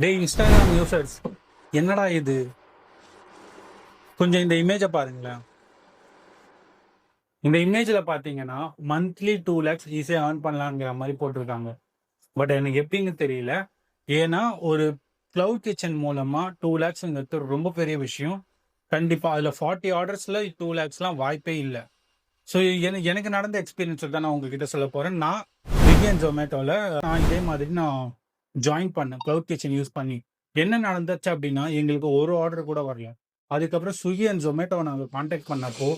டேய் Instagram users, என்னடா இது? கொஞ்சம் இந்த இமேஜை பாருங்களேன். இந்த இமேஜில் பார்த்தீங்கன்னா மந்த்லி 2 lakhs ஈஸியாக ஏர்ன் பண்ணலாங்கிற மாதிரி போட்டிருக்காங்க. பட் எனக்கு எப்படின்னு தெரியல. ஏன்னா ஒரு க்ளவுட் கிச்சன் மூலமாக 2 lakhsங்கிறது ரொம்ப பெரிய விஷயம். கண்டிப்பாக அதில் 40 ஆர்டர்ஸில் 2 lakhsலாம் வாய்ப்பே இல்லை. ஸோ எனக்கு நடந்த எக்ஸ்பீரியன்ஸ் தான் நான் உங்ககிட்ட சொல்ல போகிறேன். நான் ஸ்விக்கி அண்ட் ஜொமேட்டோவில் நான் இதே மாதிரி நான் ஜாயின் பண்ணேன் க்ளவுட் கிச்சன் யூஸ் பண்ணி. என்ன நடந்துச்சு அப்படின்னா, எங்களுக்கு ஒரு ஆர்டர் கூட வரல. அதுக்கப்புறம் ஸ்விக்கி அண்ட் ஜொமேட்டோவை நாங்கள் காண்டாக்ட் பண்ணப்போ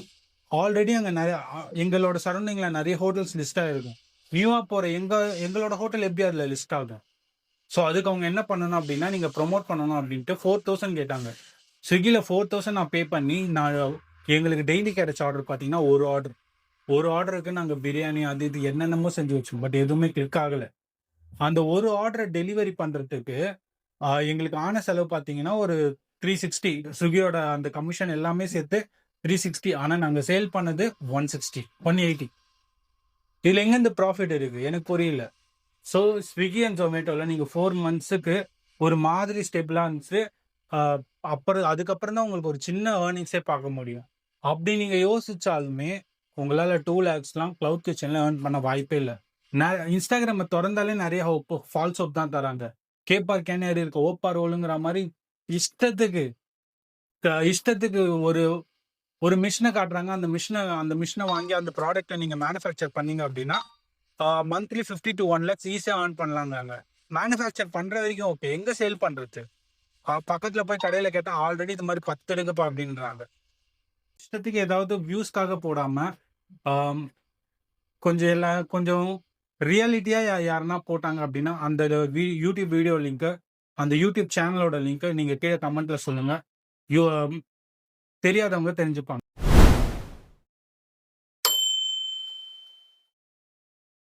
ஆல்ரெடி அங்கே நிறைய எங்களோட சரௌண்டிங்கில் நிறைய ஹோட்டல்ஸ் லிஸ்ட் ஆகிருக்கும். நியூவாக போகிற எங்களோட ஹோட்டல் எப்படி அதில் லிஸ்ட் ஆகும்? ஸோ அதுக்கு அவங்க என்ன பண்ணணும் அப்படின்னா, நீங்கள் ப்ரொமோட் பண்ணணும் அப்படின்ட்டு 4,000 கேட்டாங்க. ஸ்விக்கியில் 4,000 நான் பே பண்ணி எங்களுக்கு டெய்லி கிடைச்ச ஆர்டர் பார்த்தீங்கன்னா ஒரு ஆர்டருக்கு நாங்கள் பிரியாணி அது இது என்னென்னமோ செஞ்சு வச்சோம். பட் எதுவுமே கிளிக் ஆகலை. அந்த ஒரு ஆர்டரை டெலிவரி பண்ணுறதுக்கு எங்களுக்கு ஆன செலவு பார்த்தீங்கன்னா ஒரு 360. ஸ்விக்கியோட அந்த கமிஷன் எல்லாமே சேர்த்து 360. ஆனால் நாங்கள் சேல் பண்ணது 160 180. இதில் எங்கே இந்த ப்ராஃபிட் இருக்குது எனக்கு புரியல. ஸோ ஸ்விக்கி அண்ட் ஜொமேட்டோவில் நீங்கள் 4 monthsக்கு ஒரு மாதிரி ஸ்டெபிளாக இருந்துச்சு. அதுக்கப்புறம் தான் உங்களுக்கு ஒரு சின்ன ஏர்னிங்ஸே பார்க்க முடியும். அப்படி நீங்கள் யோசிச்சாலுமே உங்களால் 2 lakhsலாம் க்ளவுட் கிச்சனில் ஏர்ன் பண்ண வாய்ப்பே இல்லை. இன்ஸ்டாகிராமை திறந்தாலே நிறைய ஃபால்ஸ் ஹோப் தான் தராங்க. கேப்பார் கேனியர் இருக்க ஓப்பா ரோலுங்கிற மாதிரி இஷ்டத்துக்கு ஒரு ஒரு மிஷினை காட்டுறாங்க. அந்த மிஷினை வாங்கி அந்த ப்ராடக்ட்டை நீங்கள் மேனுஃபேக்சர் பண்ணீங்க அப்படின்னா மந்த்லி 50 to 1 lakhs ஈஸியாக ஏர்ன் பண்ணலாங்க. மேனுஃபேக்சர் பண்ணுற வரைக்கும் ஓகே, எங்கே சேல் பண்ணுறது? பக்கத்தில் போய் கடையில் கேட்டால் ஆல்ரெடி இது மாதிரி 10 எடுக்கப்பா அப்படின்றாங்க. இஷ்டத்துக்கு ஏதாவது வியூஸ்க்காக போடாமல் கொஞ்சம் ரியாலிட்டியாக யாருன்னா போட்டாங்க அப்படின்னா அந்த யூடியூப் வீடியோ லிங்க்கு, அந்த யூடியூப் சேனலோட லிங்க்கை நீங்கள் கீழே கமெண்ட்டில் சொல்லுங்கள். தெரியாதவங்க தெரிஞ்சுப்பாங்க.